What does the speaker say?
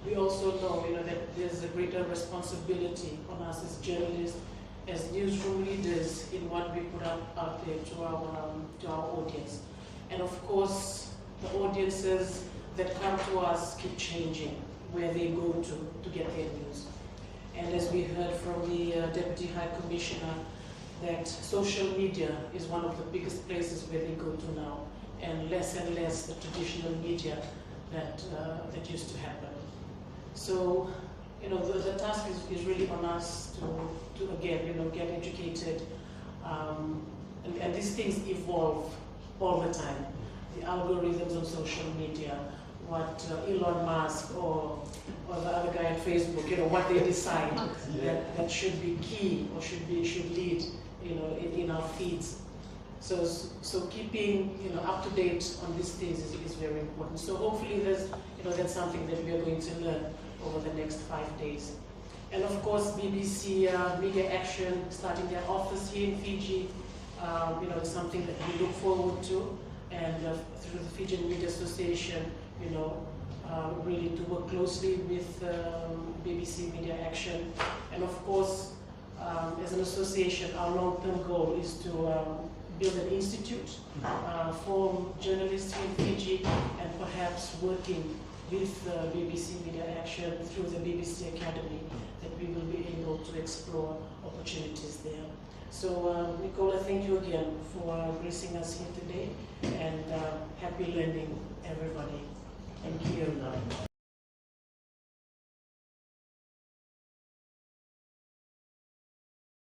we also know, that there's a greater responsibility on us as journalists, as newsroom leaders, in what we put out there to our audience. And of course, the audiences that come to us keep changing where they go to get their news. And as we heard from the Deputy High Commissioner, that social media is one of the biggest places where they go to now, and less the traditional media that used to happen. So, the task is really on us to again, get educated, and these things evolve all the time. The algorithms on social media, what Elon Musk or the other guy on Facebook, what they decide that should be key or should lead, in our feeds. So keeping up to date on these things is very important. So hopefully that's something that we are going to learn over the next 5 days. And of course, BBC Media Action starting their office here in Fiji, is something that we look forward to, and through the Fijian Media Association, really to work closely with BBC Media Action. And of course, as an association, our long-term goal is to build an institute for journalists here in Fiji, and perhaps working with BBC Media Action through the BBC Academy, that we will be able to explore opportunities there. So Nicola, thank you again for gracing us here today, and happy learning, everybody. Thank you.